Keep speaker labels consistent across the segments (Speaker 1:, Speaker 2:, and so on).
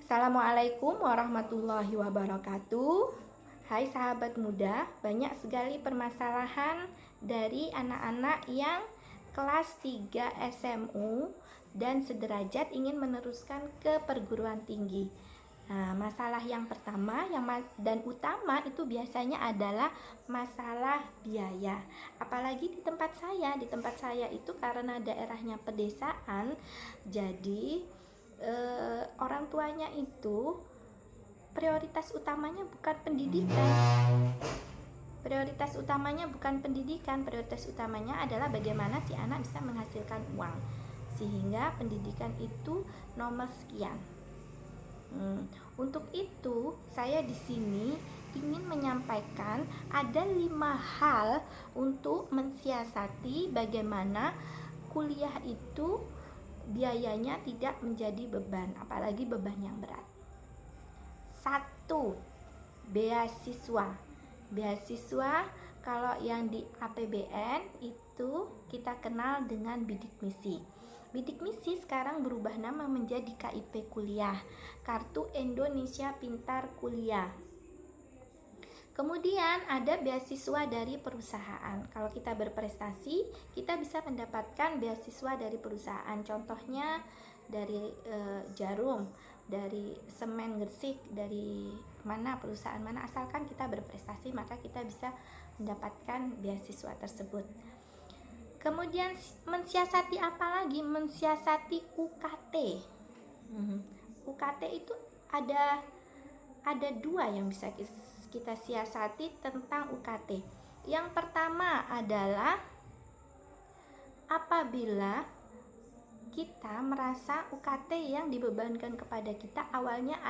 Speaker 1: Assalamualaikum warahmatullahi wabarakatuh. Hai sahabat muda, banyak sekali permasalahan dari anak-anak yang kelas 3 SMU dan sederajat ingin meneruskan ke perguruan tinggi. Nah, masalah yang pertama dan utama itu biasanya adalah masalah biaya. Apalagi di tempat saya. Di tempat saya itu karena daerahnya pedesaan, jadi orang tuanya itu prioritas utamanya bukan pendidikan. Prioritas utamanya bukan pendidikan, prioritas utamanya adalah bagaimana si anak bisa menghasilkan uang. Sehingga pendidikan itu nomor sekian. Untuk itu, saya di sini ingin menyampaikan ada 5 hal untuk mensiasati bagaimana kuliah itu biayanya tidak menjadi beban, apalagi beban yang berat. 1. Beasiswa. Beasiswa kalau yang di APBN itu kita kenal dengan bidik misi. Bidik misi sekarang berubah nama menjadi KIP Kuliah, Kartu Indonesia Pintar Kuliah. Kemudian ada beasiswa dari perusahaan. Kalau kita berprestasi, kita bisa mendapatkan beasiswa dari perusahaan. Contohnya dari Jarum, dari Semen Gresik, dari mana perusahaan mana, asalkan kita berprestasi maka kita bisa mendapatkan beasiswa tersebut. Kemudian mensiasati apa lagi? Mensiasati UKT. UKT itu ada 2 yang bisa kita siasati tentang UKT. Yang pertama adalah apabila kita merasa UKT yang dibebankan kepada kita awalnya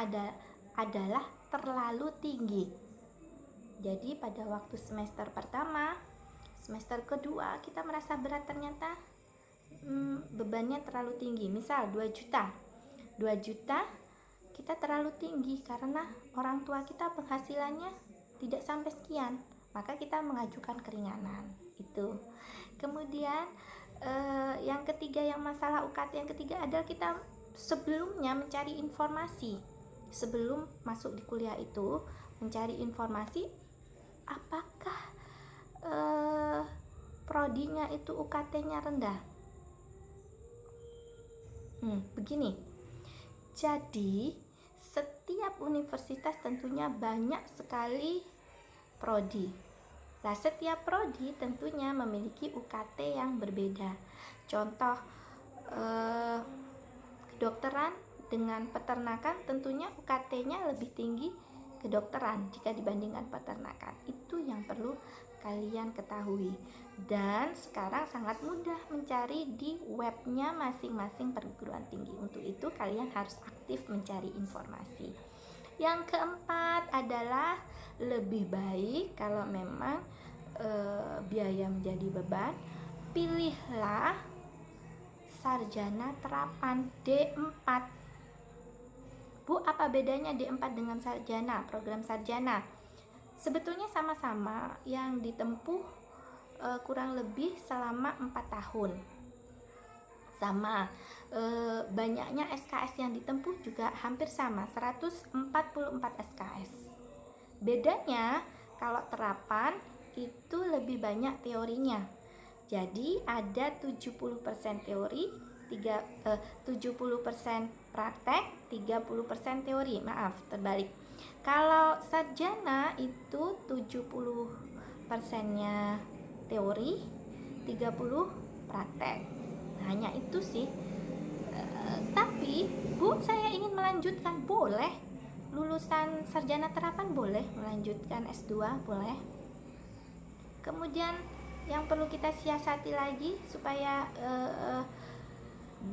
Speaker 1: adalah terlalu tinggi. Jadi pada waktu semester pertama, semester kedua kita merasa berat, ternyata bebannya terlalu tinggi. Misal 2 juta kita terlalu tinggi karena orang tua kita penghasilannya tidak sampai sekian, maka kita mengajukan keringanan itu. Kemudian yang ketiga, yang masalah UKT yang ketiga adalah kita sebelumnya mencari informasi. Sebelum masuk di kuliah itu mencari informasi apakah prodinya itu UKT-nya rendah. Begini. Jadi setiap universitas tentunya banyak sekali prodi. Nah, setiap prodi tentunya memiliki UKT yang berbeda. Contoh kedokteran dengan peternakan tentunya UKT-nya lebih tinggi kedokteran jika dibandingkan peternakan. Itu yang perlu kalian ketahui. Dan sekarang sangat mudah mencari di webnya masing-masing perguruan tinggi. Untuk itu kalian harus aktif mencari informasi. Yang keempat adalah lebih baik kalau memang biaya menjadi beban, pilihlah sarjana terapan D4. Bu, apa bedanya D4 dengan sarjana, program sarjana? Sebetulnya sama-sama, yang ditempuh kurang lebih selama 4 tahun. Sama, banyaknya SKS yang ditempuh juga hampir sama, 144 SKS. Bedanya kalau terapan itu lebih banyak teorinya. Jadi ada 70% teori, 70% praktek, 30% teori. Maaf, terbalik. Kalau sarjana itu 70%-nya teori, 30 praktek. Hanya itu sih. Tapi Bu, saya ingin melanjutkan. Boleh. Lulusan sarjana terapan boleh melanjutkan S2, boleh. Kemudian yang perlu kita siasati lagi supaya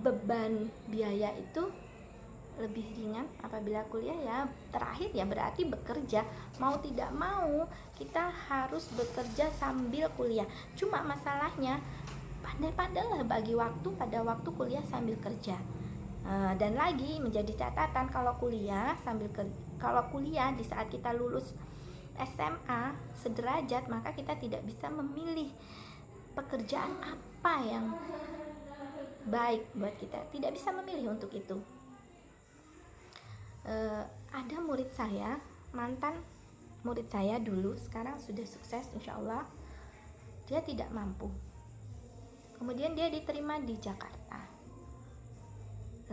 Speaker 1: beban biaya itu lebih ringan apabila kuliah, ya terakhir ya berarti bekerja. Mau tidak mau kita harus bekerja sambil kuliah. Cuma masalahnya pandai-pandailah bagi waktu pada waktu kuliah sambil kerja. Dan lagi menjadi catatan, kalau kuliah di saat kita lulus SMA sederajat, maka kita tidak bisa memilih pekerjaan apa yang baik buat kita. Tidak bisa memilih untuk itu. ada murid saya, mantan murid saya dulu, sekarang sudah sukses insya Allah. Dia tidak mampu, kemudian dia diterima di Jakarta.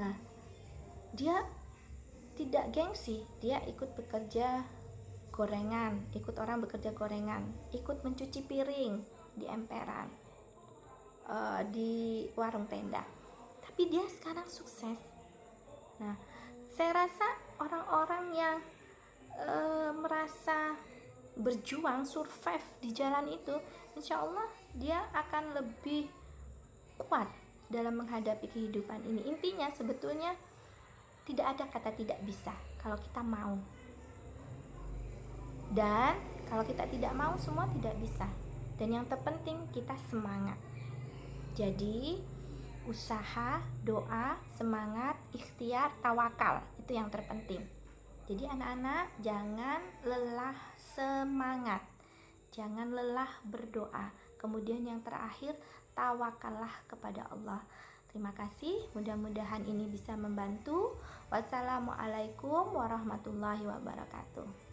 Speaker 1: Nah, dia tidak gengsi, dia ikut bekerja gorengan, ikut orang bekerja gorengan, ikut mencuci piring di emperan, di warung tenda. Tapi dia sekarang sukses. Nah, saya rasa orang-orang yang merasa berjuang, survive di jalan itu, insya Allah dia akan lebih kuat dalam menghadapi kehidupan ini. Intinya sebetulnya tidak ada kata tidak bisa kalau kita mau. Dan kalau kita tidak mau, semua tidak bisa. Dan yang terpenting kita semangat. Jadi usaha, doa, semangat, ikhtiar, tawakal, itu yang terpenting. Jadi anak-anak jangan lelah semangat, jangan lelah berdoa. Kemudian yang terakhir, tawakallah kepada Allah. Terima kasih, mudah-mudahan ini bisa membantu. Wassalamualaikum warahmatullahi wabarakatuh.